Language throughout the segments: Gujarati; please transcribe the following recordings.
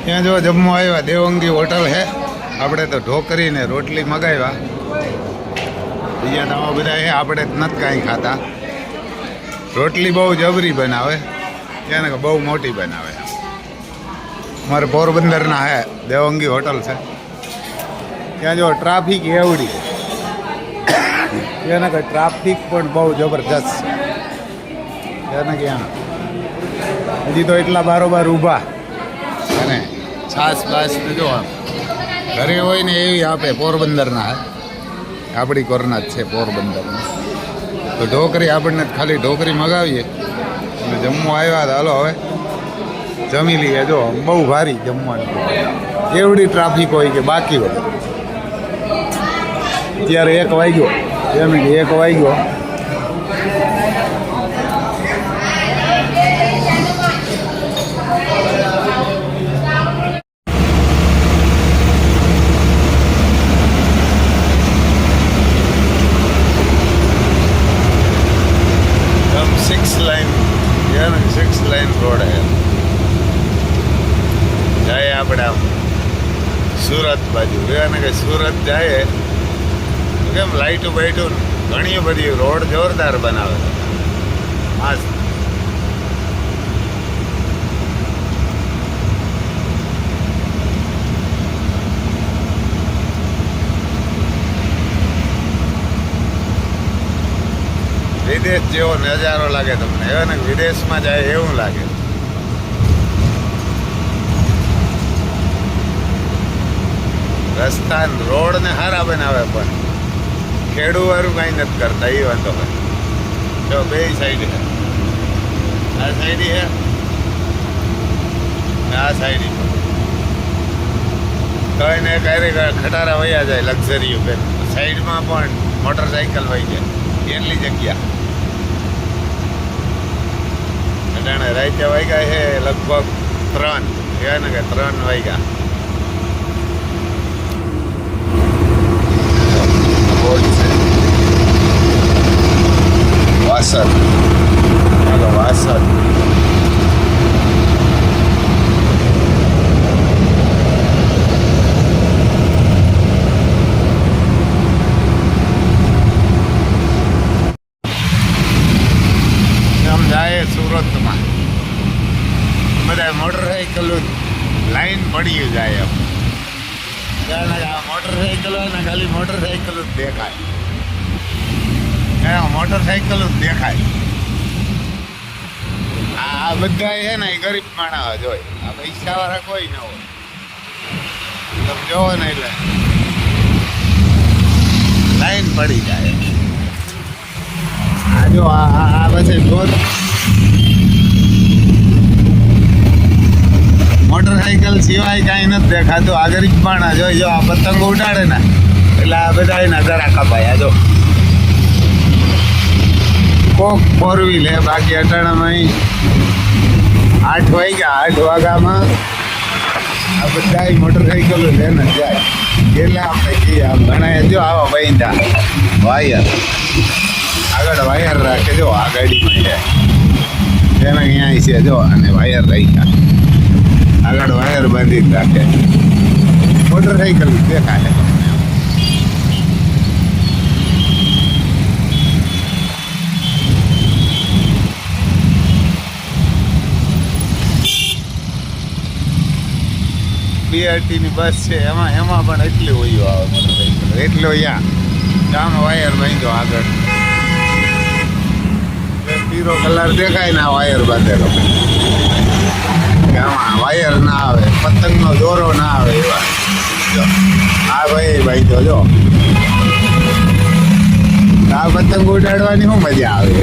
ત્યાં જો જમવા આવ્યા દેવંગી હોટલ છે. આપણે તો ઢોકરી ને રોટલી મગાવ્યા. બીજા તો બધા છે, આપણે જ નથી કાંઈ ખાતા. રોટલી બહુ જબરી બનાવે, ત્યાં કે બહુ મોટી બનાવે. અમારે પોરબંદરના હે દેવંગી હોટલ છે. ત્યાં જો ટ્રાફિક એવડી, ત્યાં કે ટ્રાફિક પણ બહુ જબરજસ્ત છે. ત્યાં ક્યાં હજી તો એટલા બારોબાર ઊભા અને છાસ બાસ જો ઘરે હોય ને એવી આપે. પોરબંદરના હે, આપણી કોરના જ છે પોરબંદરના. તો ઢોકરી આપણને ખાલી ઢોકરી મગાવીએ એટલે જમવા આવ્યા હતા. હાલો હવે જમી લઈએ. જો બહુ ભારી જમવાનું, એવડી ટ્રાફિક હોય કે બાકી હોય. અત્યારે 1 વાગ્યો, એમ કે 1 વાગ્યો. સિક્સ લાइन रोड है. जाए આપણે આમ સુરત બાજુ અને કે સુરત જાય તો કેમ લાઇટું બાઇટું ઘણી બધી રોડ જોરદાર બનાવે. મસ્ત. વિદેશ જેવો નજારો લાગે તમને, એવા ને વિદેશમાં જાય એવું લાગે. રસ્તા રોડ ને સારા બનાવે પણ ખેડૂ વાળું કઈ નથી કરતા. એ વાંધો હોય. જો બે સાઈડ છે, આ સાઈડ છે, આ સાઈડ કઈ ને કઈ ખટારા વયા જાય લક્ઝરી ઉપર. સાઈડમાં પણ મોટરસાઇકલ વહી જાય એટલી જગ્યા. અટાણે રાતે વાગ્યા છે લગભગ 3, કહેવાય ને કે 3 વાગ્યા. વાસદ, ચાલો વાસદ. સુરતમાં બધા મોટરસાઇકલો લાઈન પડી જાય. એમ મોટરસાઇકલો ને ખાલી મોટરસાઇકલ જ દેખાય. મોટરસાઇકલ જ દેખાય. આ બધા છે ને એ ગરીબ માણસ જ હોય. આ પૈસાવાળા કોઈ ન હોય. તમે જોવો ને એટલે લાઈન પડી જાય. આ જો આ પછી મોટરસાઇકલ સિવાય કાંઈ નથી દેખાતું. આ ગરીબ માણસ જોઈ, જો આ પતંગ ઉડાડે ને એટલે આ બધા એના જરા કપાય. જો કોક 4 વ્હીલ હે, બાકી અટાણામાં 8 વાગ્યા. 8 વાગ્યામાં આ બધા મોટરસાઇકલો લઈને જાય. એટલે આપણે કહીએ આમ ઘણા જો આવા બાંધા વાયર, આગળ વાયર રાખે. જો આ ગાડીમાં છે તેને અહીંયા છે જો, અને વાયર રાખ્યા આગળ, વાયર બાંધી જ રાખે. મોટરસાઇકલ દેખાય. BRTની બસ છે, એમાં પણ એટલી હોય આવે મોટરસાઇકલ. એટલો અહીંયા આમ વાયર બાંધ્યો આગળ. પીરો કલર દેખાય ને વાયર બાંધેલો. આમાં વાયર ના આવે, પતંગનો દોરો ના આવે એવા. જો આ ભાઈ જો આ પતંગ ઉડાડવાની શું મજા આવે.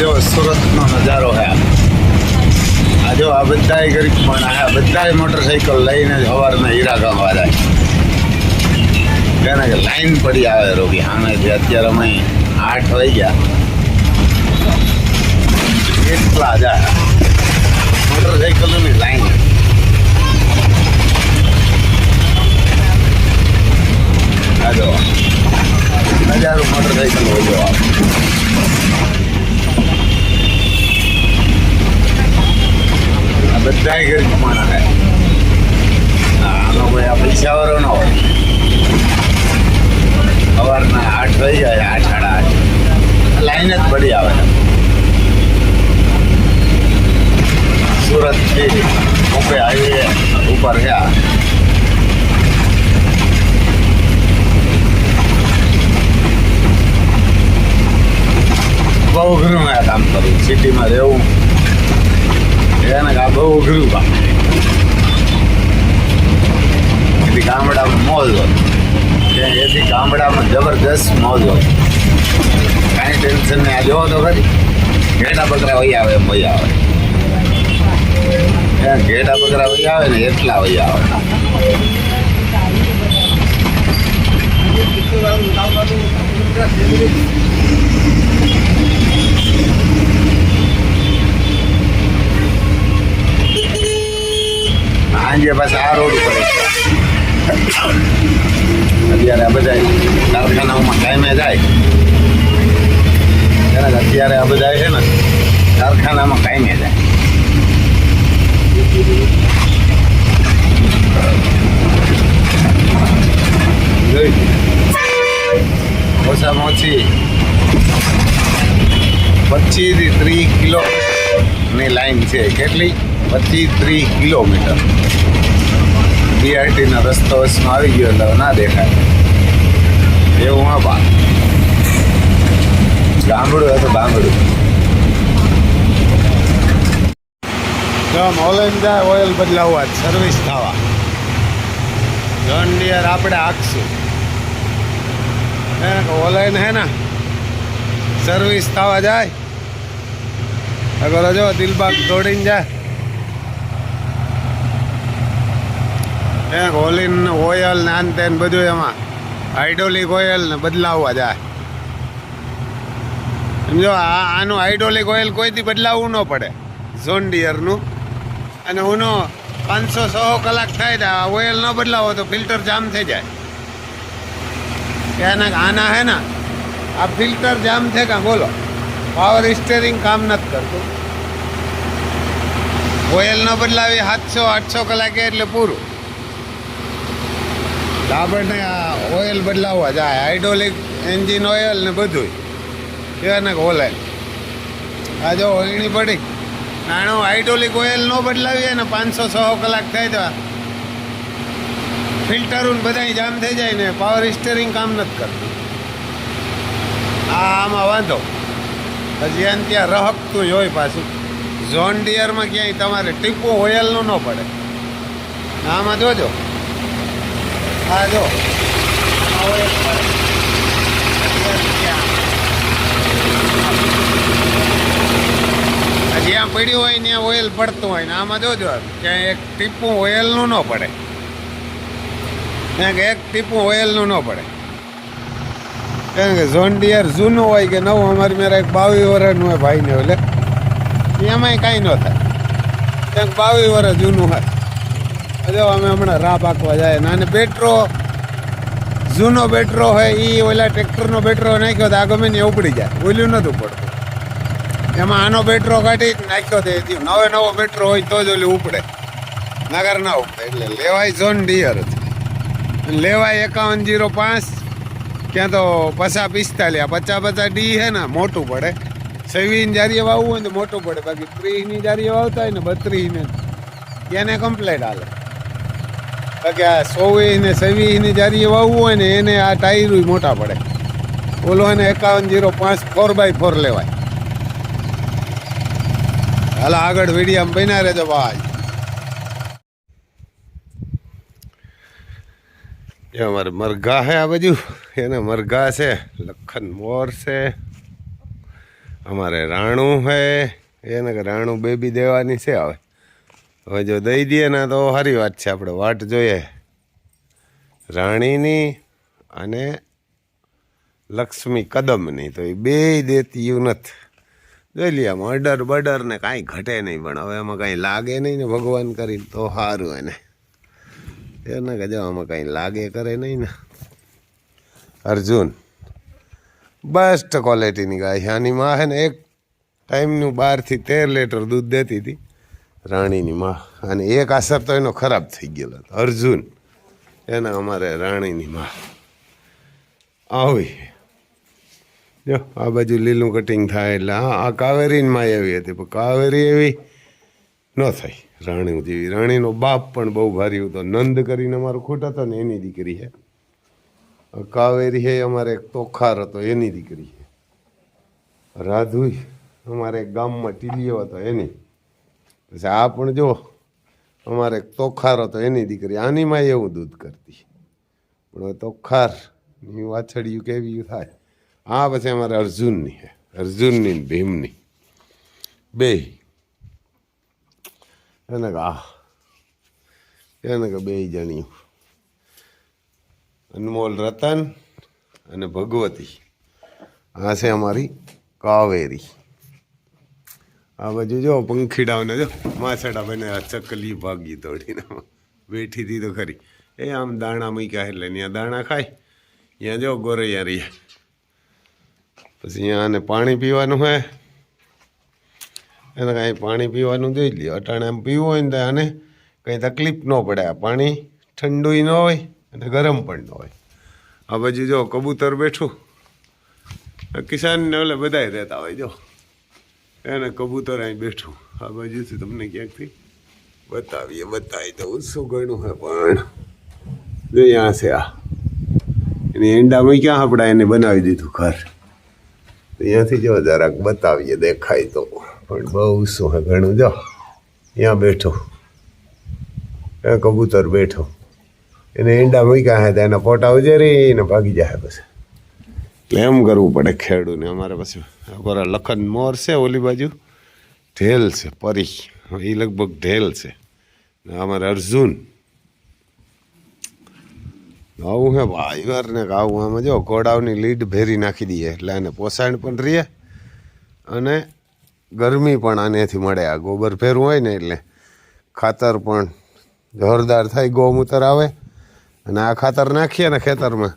જો સુરતનો નજારો છે આ જો આ બધાય ગરીબ માણસ આ બધાય મોટરસાઇકલ લઈને જ સવારના હીરા ગામવા જાય કે લાઈન પડી આવે રોગી સામેથી અત્યારે અમે 8 વાગ્યા એટલા જાય મોટરસાઇકલોની લાઈન આ જો હજારો મોટરસાઇકલ હોય આ બધા ગરીબ માણસ આનો કોઈ આ પૈસાવાળો ન હોય સવારના 8 થઈ જાય 8 સાડા 8 લાઈન જ પડી આવે સુરતથી મુંબઈ હાઈવે ઉપર ગયા બહુ અઘરું આ કામ કરવું સિટીમાં રહેવું એને આ બહુ અઘરું કામ એથી ગામડામાં મોજ હોય એથી ગામડામાં જબરદસ્ત મોજ હોય કાંઈ ટેન્શન નહીં આ જોવો તો ખરી ઘેટા બકરા વહી આવે એમ વહી આવે ઘેટા બકરા વહી આવે ને એટલા વહી આવે સાંજે પાછા આ રોડ ઉપર અત્યારે આ બધા કારખાનાઓમાં ટાઈમે જાય અત્યારે આ બધા છે ને કારખાનામાં ટાઈમે જાય ઓછામાં ઓછી 25 થી 30 કિલોની લાઈન છે કેટલી 25-30 કિલોમીટર બીઆરટીનો રસ્તો વસમાં આવી ગયો એટલે ના દેખાય એવું હા બા ગામડું હતું ગામડું જો ઓલાઈન જાય ઓઇલ બદલાવવા સર્વિસ થવા જોન ડિયર આપણે હાંકશું ઓલાઈન હે ને સર્વિસ થવા જાય અગર જો દિલબાગ દોડીને જાય ઓલિન ઓઇલ ને આન તેન બધું એમાં હાઇડ્રોલિક ઓઇલ ને બદલાવવા જાય સમજો આનું હાઇડ્રોલિક ઓઇલ કોઈથી બદલાવવું ન પડે જોન ડિયરનું અને ઉનો 500-600 કલાક થાય તો આ ઓઇલ ન બદલાવો તો ફિલ્ટર જામ થઈ જાય એના આના હે ને આ ફિલ્ટર જામ છે કાં બોલો પાવર સ્ટીયરિંગ કામ નથી કરતું ઓઇલ ન બદલાવી 700-800 કલાકે એટલે પૂરું આપણને આ ઓઇલ બદલાવવા જાય હાઇડ્રોલિક એન્જિન ઓઇલ ને બધું એને ઓલાય આ જો ઓળણી પડી નાનું હાઇડ્રોલિક ઓઇલ ન બદલાવીએ ને 500-600 કલાક થાય તો ફિલ્ટરું બધા જામ થઈ જાય ને પાવર સ્ટીયરિંગ કામ નથી કરતું આમાં વાંધો પછી એને ત્યાં રહકતું જ હોય પાછું જોન ડિયરમાં ક્યાંય તમારે ટીપું ઓઇલનું ન પડે આમાં જોજો હા જો જ્યાં પડ્યું હોય ત્યાં ઓઇલ પડતું હોય ને આમાં જોજો ક્યાંય એક ટીપું ઓઇલનું ન પડે ત્યાં એક ટીપું ઓઇલનું ન પડે કારણ કે જોન ડિયર જૂનું હોય કે નવું અમારી મેરા એક 22 વર્ષનું હોય ભાઈને એટલે એમાંય કાંઈ ન થાય ક્યાંક 22 વર્ષ જૂનું હોય જો અમે હમણાં રાહ પાકવા જાય ને અને બેટરો જૂનો બેટરો હોય એ ઓલા ટ્રેક્ટરનો બેટરો નાખ્યો તો આ ગમે ને ઉપડી જાય ઓલું નહોતું પડતું એમાં આનો બેટરો કાઢી નાખ્યો તો નવો બેટરો હોય તો જ ઓલું ઉપડે નગર ના ઉપડે એટલે લેવાય જોન ડિયર લેવાય 5105 ક્યાં તો 5045 50 ડી હે ને મોટું પડે 26 જારીએ વાવવું હોય ને મોટું પડે બાકી 30 જારીએ વાવતા હોય ને 32 ને એને કમ્પ્લેટ હાલે બાકી આ 24 ને 26 જારીએ વાવવું હોય ને એને આ ટાયર મોટા પડે ઓલો એને 5105 4x4 લેવાય હાલ આગળ વિડીયો બન્યા રહેજો ભાઈ અમારે મરઘા છે આ બાજુ એને મરઘા છે લખન મોર છે અમારે રાણું હે એને કે રાણું બેબી દેવાની છે હવે જો દઈ દઈએ ને તો સારી વાત છે. આપણે વાટ જોઈએ રાણીની અને લક્ષ્મી કદમની, તો એ બે દેતીયું નથી. જોઈ લઈએ આમ અડર બડર ને કાંઈ ઘટે નહીં, પણ હવે એમાં કાંઈ લાગે નહીં ને ભગવાન કરીને તો સારું. એને કે જો આમાં કાંઈ લાગે કરે નહીં ને. અર્જુન બેસ્ટ ક્વોલિટીની ગાય છે. આની માં છે ને એક ટાઈમનું 12 થી 13 લીટર દૂધ દેતી હતી રાણીની માં, અને એક અસર તો એનો ખરાબ થઈ ગયેલો હતો. અર્જુન એને અમારે રાણીની માં આવી. જો આ બાજુ લીલું કટિંગ થાય એટલે આ કાવેરીની માં એવી હતી, પણ કાવેરી એવી ન થઈ રાણી જેવી. રાણીનો બાપ પણ બહુ ભારી હતો, નંદ કરીને અમારો ખૂટ હતો ને એની દીકરી છે. કાવેરી છે અમારે એક તોખાર હતો એની દીકરી છે. રાધુઈ અમારે એક ગામમાં ટીલીઓ હતો એની. પછી આ પણ જો અમારે એક તોખાર હતો એની દીકરી. આની માં એવું દૂધ કરતી, પણ તોખારની વાછડિયું કેવી થાય. આ પછી અમારે અર્જુનની છે, અર્જુનની ને ભીમની બે. એને કે બે જણ્યું અનમોલ રતન અને ભગવતી. આ છે અમારી કાવેરી. આ બાજુ જો પંખીડાઓને જો માછડા બને આ ચકલી ભાગી દોડીને બેઠી હતી તો ખરી. એ આમ દાણા મૂક્યા એટલે ત્યાં દાણા ખાય. ત્યાં જો ગોરૈયા રહીએ. પછી અહીંયા આને પાણી પીવાનું હોય, એને કાંઈ પાણી પીવાનું જોઈ લે. અટાણે આમ પીવું હોય ને તો આને કંઈ તકલીફ ન પડે. આ પાણી ઠંડુય ન હોય અને ગરમ પણ ન હોય. આ બાજુ જો કબૂતર બેઠું, કિસાનને ઓલે બધાય રહેતા હોય. જો એને કબૂતર અહીં બેઠું. આ બાજુથી તમને ક્યાંકથી બતાવી દઉં શું ગણું હે. પણ જો અહીંયા છે આ એની ઈંડામાં ક્યાં આપણા એને બનાવી દીધું ઘર. અહીંયાથી જો જરાક બતાવીએ દેખાય તો. પણ બહુ શું હે ઘણું. જો અહીંયા બેઠો એ કબૂતર બેઠો, એને ઈંડા મૂક્યા હે તો એના પોટા ઉજેરીને ભાગી જાય. પછી એટલે એમ કરવું પડે ખેડૂને. અમારે પછી અમારા લખન મોર છે, ઓલી બાજુ ઢેલ છે પરી, એ લગભગ ઢેલ છે. અમારે અર્જુન આવું હે ભાઈ ઘરને આવું. આમાં જો ઘોડાઓની લીડ ભેરી નાખી દઈએ એટલે આને પોષણ પણ રહીએ અને ગરમી પણ આનેથી મળે. આ ગોબર ભેરવું હોય ને એટલે ખાતર પણ જોરદાર થાય, ગૌમૂત્ર આવે. અને આ ખાતર નાખીએ ને ખેતરમાં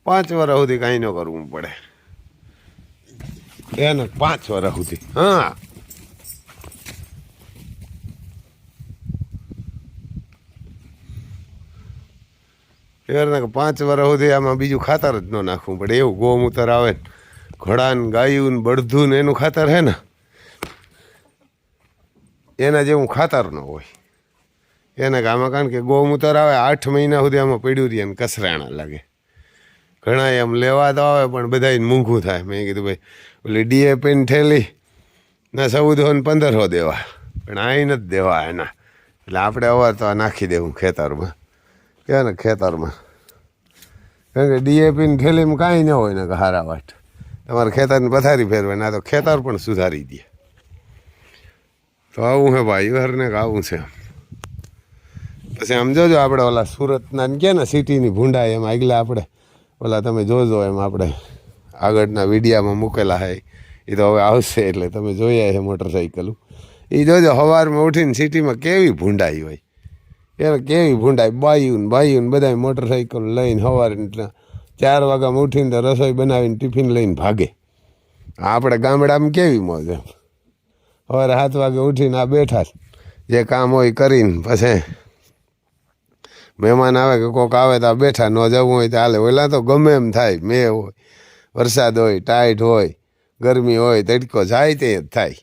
5 વર્ષ સુધી કાંઈ ન કરવું પડે એને. 5 વર્ષ સુધી. હા એને 5 વર્ષ સુધી આમાં બીજું ખાતર જ ન નાખવું પડે. એવું ગૌમૂત્ર આવે ને ઘોડાને ગાયું ને બળધું ને એનું ખાતર હે ને એના જેવું ખાતર ન હોય. એને આમાં કારણ કે ગૌમૂત્ર આવે 8 મહિના સુધી આમાં પડ્યું રહે ને કસરાણા લાગે. ઘણા એમ લેવા તો આવે પણ બધાને મૂંઘું થાય. મેં કીધું ભાઈ ઓલી ડીએપીની થેલી ના 1400 ને 1500 દેવા, પણ અહીં નથી દેવા એના. એટલે આપણે અવાર તો આ નાખી દેવું ખેતરમાં. કે ને ખેતરમાં કારણ કે ડીએપીની થેલીમાં કાંઈ ન હોય ને કે હારા વાટ. તમારે ખેતરની પથારી ફેરવાય ના તો ખેતર પણ સુધારી દે. તો આવું હે ભાઈ ઘરને આવું છે. પછી આમ જોજો આપણે ઓલા સુરતના કે ને સિટીની ભૂંડા એમ આગલા આપણે ઓલા તમે જોજો એમ આપણે આગળના વિડીયામાં મૂકેલા હે. એ તો હવે આવશે એટલે તમે જોયા છે મોટરસાઇકલ. એ જોજો સવારમાં ઉઠીને સિટીમાં કેવી ભૂંડાઈ હોય. એને કેવી ભૂંડાઈ બાયું બધા મોટરસાઇકલ લઈને સવારે 4 વાગ્યામાં ઉઠીને તો રસોઈ બનાવીને ટિફિન લઈને ભાગે. આપણે ગામડામાં કેવી મોજ એમ. સવારે 7 વાગે ઉઠીને આ બેઠા જે કામ હોય કરીને પછી મહેમાન આવે કે કોક આવે તો બેઠા. ન જવું હોય તો હાલે. ઓલા તો ગમે એમ થાય, મેં હોય, વરસાદ હોય, ટાઈટ હોય, ગરમી હોય, તડકો જાય તે જ થાય.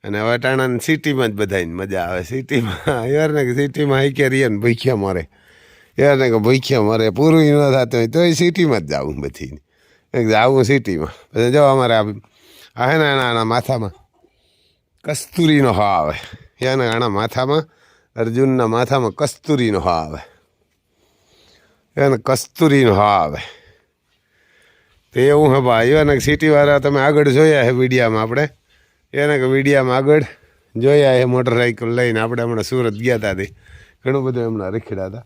અને હવે ટાણાને સિટીમાં જ બધાને મજા આવે. સિટીમાં યાર ને કે સિટીમાં હાઈકે રહીએ ને ભૂખ્યા મરે. યાર ને કે ભૂખ્યા મરે પૂરું ન થતું હોય તોય સિટીમાં જ જવું બધી. આવું સિટીમાં. પછી જો અમારે આ હે ને આના માથામાં કસ્તુરીનો હા આવે. યાને આના માથામાં અર્જુનના માથામાં કસ્તુરીનો હા આવે. એને કસ્તુરીનો હા આવે. તો એવું હે ભાઈ. અને સિટીવાળા તમે આગળ જોયા છે વિડીયામાં આપણે એને કે વિડીયામાં આગળ જોયા એ મોટરસાઇકલ લઈને આપણે હમણાં સુરત ગયા હતા તે ઘણું બધું હમણાં રખડ્યા હતા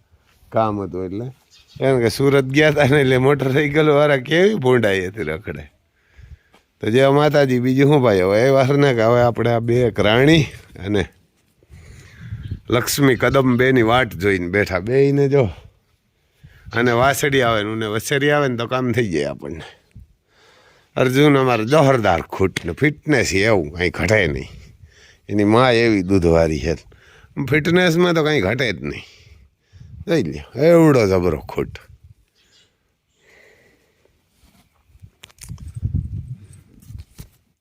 કામ હતું એટલે એને કે સુરત ગયા હતા ને એટલે મોટરસાઇકલવાળા કેવી ભૂંડાઈ હતી રખડે. તો જય માતાજી. બીજું શું ભાઈ હવે એ વાર ને કે હવે આપણે આ બે રાણી અને લક્ષ્મી કદમ બેની વાટ જોઈને બેઠા બેયને જો અને વાસળી આવે ને વસેરી આવે ને તો કામ થઈ જાય આપણને. અર્જુન અમારે જોરદાર ખૂટ ને ફિટનેસ એવું કાંઈ ઘટે નહીં. એની માં એવી દૂધવાળી છે. ફિટનેસમાં તો કાંઈ ઘટે જ નહીં. જોઈ લ્યો એવડો જબરો ખૂટ.